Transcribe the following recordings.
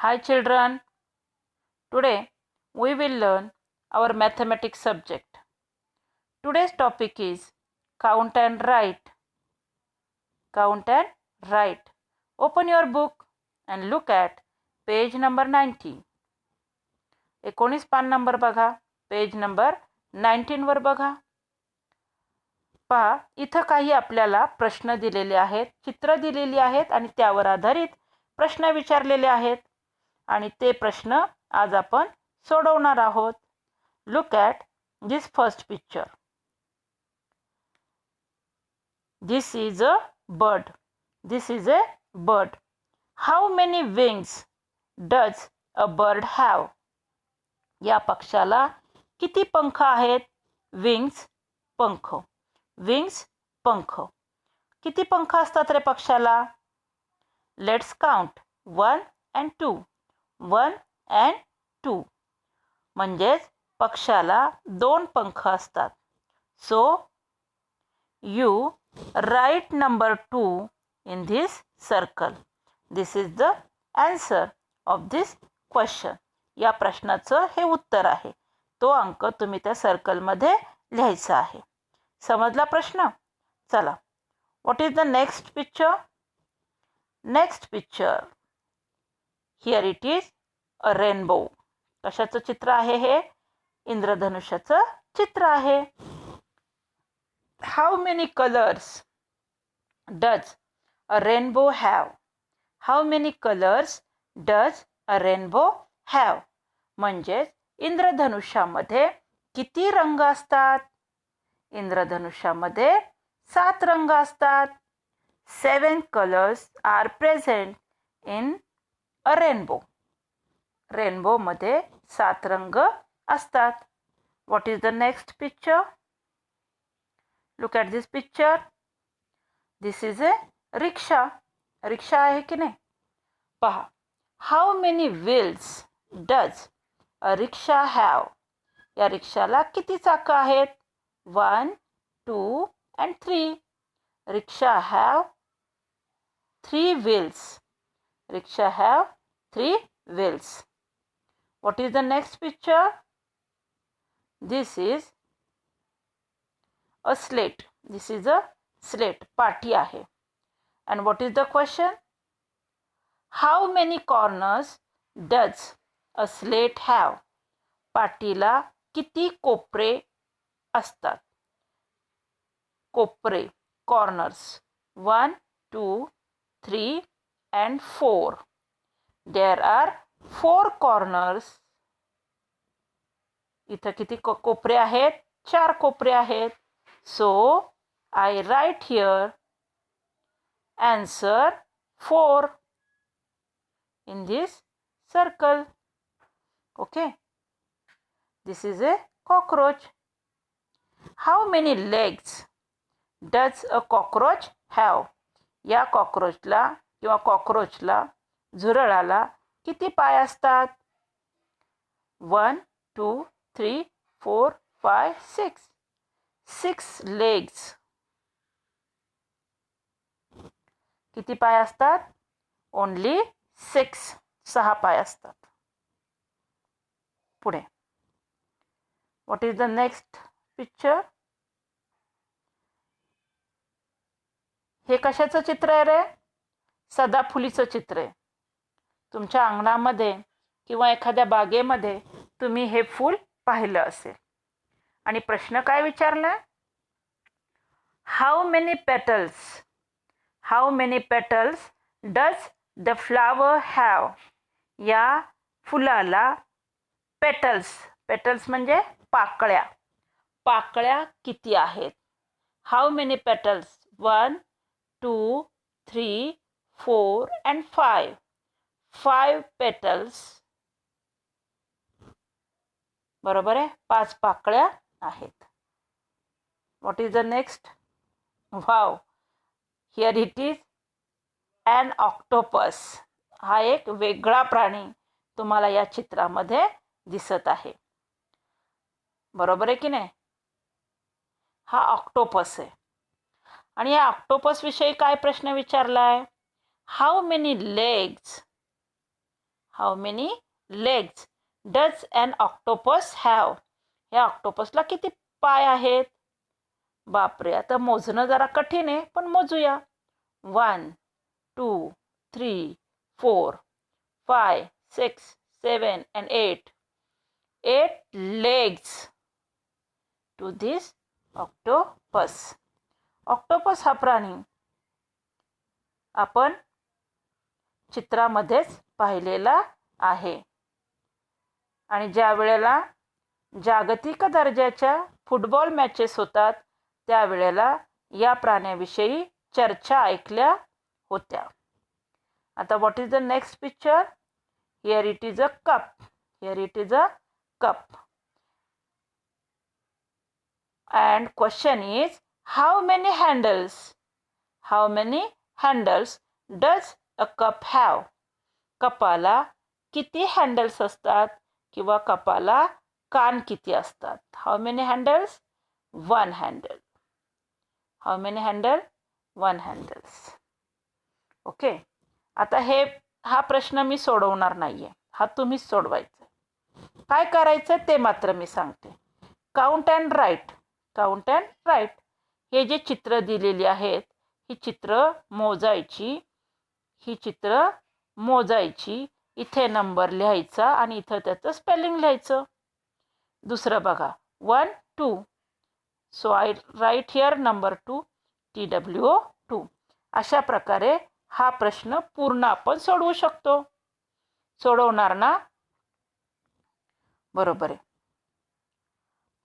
Hi children, today we will learn our mathematics subject. Today's topic is count and write. Count and write. Open your book and look at page number 90. 19 पान number बघा, page number 19 वर बघा. पहा, इथं काही आपल्याला प्रश्न दिलेले आहेत, चित्र दिलेली आहेत आणि त्यावर आधारित प्रश्न विचारलेले आहेत आणि ते प्रश्न आज आपण सोडवणार आहोत. Look at this first picture. This is a bird. This is a bird. How many wings does a bird have? या पक्षाला किती पंख आहेत? Wings, पंख. Wings, पंख. किती पंख असतात रे पक्षाला? Let's count. 1 and 2. 1 and 2. म्हणजेच पक्षाला 2 पंख असतात. So, you write number 2 in this circle. This is the answer of this question. या प्रश्नाचं हे उत्तर आहे. तो अंक तुम्ही त्या सर्कलमध्ये लिहायचा आहे. समजला प्रश्न? चला. What is the next picture? Next picture. Here it is a rainbow. कशाचं चित्र आहे हे? इंद्रधनुष्याचं चित्र आहे. How many colors does a rainbow have? How many colors does a rainbow have? म्हणजेच इंद्रधनुष्यामध्ये किती रंग असतात? इंद्रधनुष्यामध्ये 7 रंग असतात. 7 colors are present in a rainbow. Rainbow मध्ये 7 रंग असतात. What is the next picture? Look at this picture. This is a rickshaw. रिक्षा आहे की नाही? पहा. How many wheels does a rickshaw have? या रिक्षाला किती चाकं आहेत? 1, 2 and 3. Rickshaw have 3 wheels. Rickshaw have 3 wheels. What is the next picture? This is a slate. This is a slate. पाटी आहे. And what is the question? How many corners does a slate have? पाटीला किती कोपरे असतात? कोपरे, corners. 1, 2, 3 and 4. There are 4 corners. इथं किती कोपरे आहेत? 4 कोपरे आहेत. So, I write here answer 4 in this circle. Okay. This is a cockroach. How many legs does a cockroach have? या कॉकरोचला किंवा कॉकरोचला, झुरळाला किती पाय असतात? 1, 2, 3, 4, 5, 6. 6 legs. किती पाय असतात? Only 6. 6 पाय असतात. पुढे. What is the next picture? हे कशाचं चित्र आहे रे? सदाफुलीचं चित्र आहे. तुमच्या अंगणामध्ये किंवा एखाद्या बागेमध्ये तुम्ही हे फूल पाहिलं असेल. आणि प्रश्न काय विचारलाय? How many petals does the flower have? या फुलाला पेटल्स म्हणजे पाकळ्या. पाकळ्या किती आहेत? How many petals? 1, 2, 3, 4 and 5. 5 petals. बरोबर आहे? 5 पाकळ्या आहेत. What is the next? Wow. Here it is an octopus. हा एक वेगळा प्राणी तुम्हाला या चित्रामध्ये दिसत आहे. बरोबर आहे की नाही? हा ऑक्टोपस आहे. आणि या ऑक्टोपस विषयी काय प्रश्न विचारलाय? How many legs how many legs does an octopus have? या ऑक्टोपसला किती पाय आहेत? बापरे, आता मोजणं जरा कठीण आहे, पण मोजूया. 1 2 3 4 5 6 7 and 8. 8 legs to this octopus. Octopus हा प्राणी आपण चित्रामध्येच पाहिलेला आहे. आणि ज्या वेळेला जागतिक दर्जाच्या फुटबॉल मॅचेस होतात त्यावेळेला या प्राण्याविषयी चर्चा ऐकल्या होत्या. आता what is the next picture? Here it is a cup. Here it is a cup. And question is, how many handles? How many handles does a cup have? कपाला किती हँडल्स असतात किंवा कपाला कान किती असतात? How many handles? One handle. How many handle? One handles. Okay. आता हा प्रश्न मी सोडवणार नाहीये, हा तुम्हीच सोडवायचा. काय करायचं ते मात्र मी सांगते. Count and write. Count and write. हे जे चित्र दिलेली आहेत ही चित्र मोजायची. ही चित्र मोजायची. इथे नंबर लिहायचा आणि इथं त्याचं स्पेलिंग लिहायचं. दुसरं बघा 1 2. So I write here number 2 TWO2. अशा प्रकारे हा प्रश्न पूर्ण आपण सोडवू शकतो. सोडवणार ना? बरोबर आहे.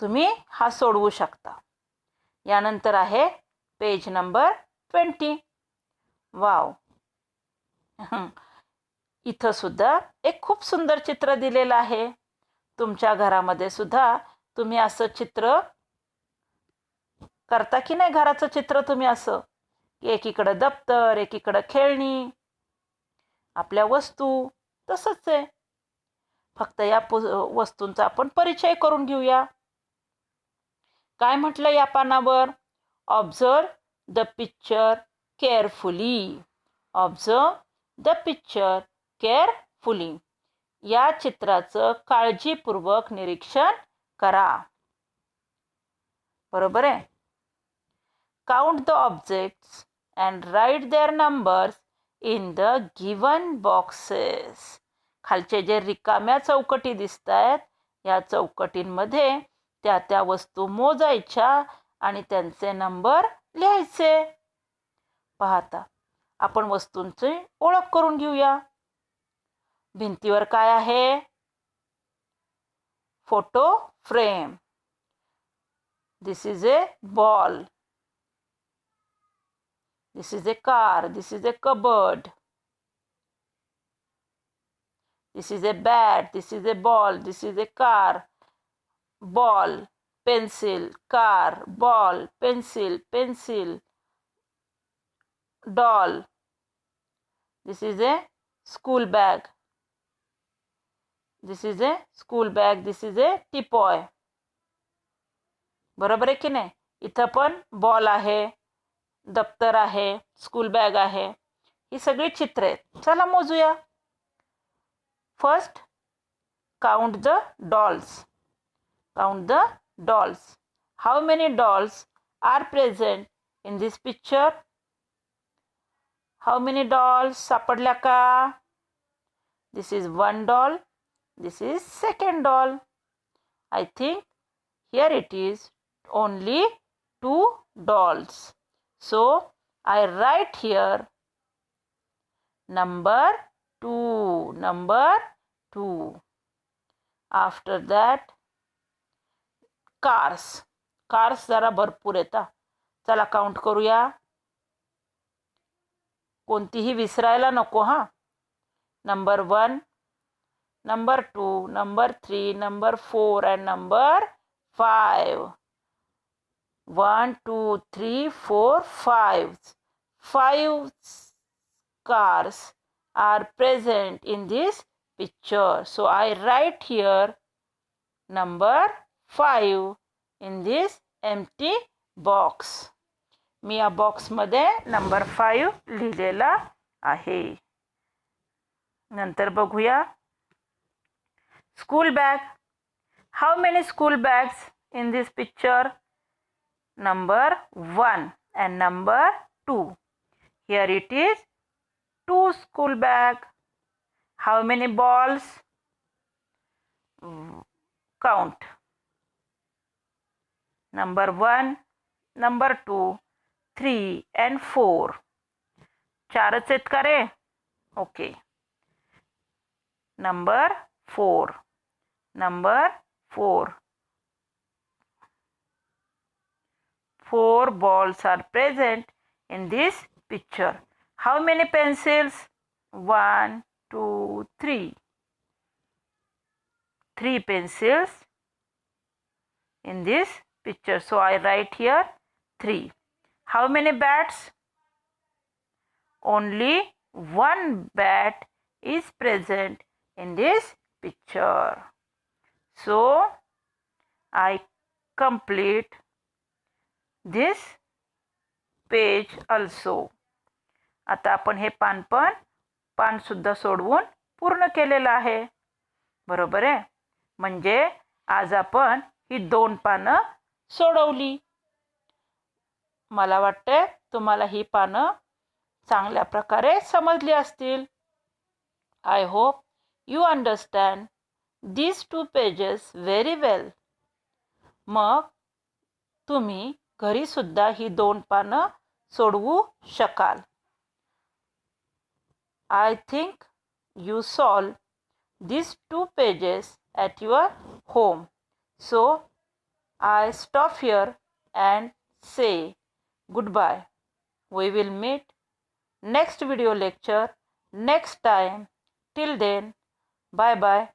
तुम्ही हा सोडवू शकता. यानंतर आहे पेज नंबर 20. वाव. इथं सुद्धा एक खूप सुंदर चित्र दिलेलं आहे. तुमच्या घरामध्ये सुद्धा तुम्ही असं चित्र करता की नाही? घराचं चित्र तुम्ही असं एकीकडं दप्तर, एकीकडं खेळणी, आपल्या वस्तू, तसंच आहे. फक्त या वस्तूंचा आपण परिचय करून घेऊया. काय म्हटलं या पानावर? Observe the picture carefully. Observe the picture carefully. या चित्राचं काळजीपूर्वक निरीक्षण करा. बरोबर आहे. Count the objects and write their numbers in the given boxes. खालचे जे रिकाम्या चौकटी दिसत आहेत या चौकटींमध्ये त्या वस्तू मोजायच्या आणि त्यांचे नंबर लिहायचे. पाहता आपण वस्तूंची ओळख करून घेऊया. भिंतीवर काय आहे? Photo frame. This is a ball. This is a car. This is a cupboard. This is a bat. This is a ball. This is a car. Ball, pencil, car, ball, pencil, pencil, doll. This is a school bag. This is a school bag. This is a teapoy. बरोबर आहे की नाही? इथं पण ball आहे, दप्तर आहे, school bag आहे. ही सगळी चित्र आहेत. चला मोजूया. First, count the dolls. Count the dolls. How many dolls are present in this picture? How many dolls सापडल्या का? This is one doll. This is second doll. I think here it is only 2 dolls. So I write here number 2. Number 2. After that cars. Cars जरा भरपूर येतात. चला count करूया. कोणतीही विसरायला नको हा. Number 1, number 2, number 3, number 4 and number 5. 1 2 3 4 5. 5 cars are present in this picture. So I write here number 5 in this empty box. मी या बॉक्समध्ये नंबर 5 लिहिलेला आहे. नंतर बघूया School bag. How many school bags in this picture? Number 1 and number 2. Here it is 2 school bag. How many balls? Count. Number 1, number 2, 3 and 4. 4च आहेत का रे? Okay. Number 4. Number 4. 4 balls are present in this picture. How many pencils? 1, 2, 3. 3 pencils in this picture. So I write here 3. How many bats? Only 1 bat is present in this picture. So I complete this page also. आता आपण हे पान सुद्धा सोडवून पूर्ण केलेलं आहे. बरोबर आहे. म्हणजे आज आपण ही 2 पानं सोडवली. मला वाटते तुम्हाला ही पानं चांगल्या प्रकारे समजली असतील. I hope you understand these 2 pages very well. मग तुम्ही घरी सुद्धा ही 2 पानं सोडवू शकाल. I think you solve these 2 pages at your home. So I stop here and say goodbye. We will meet next video lecture next time. Till then, bye bye.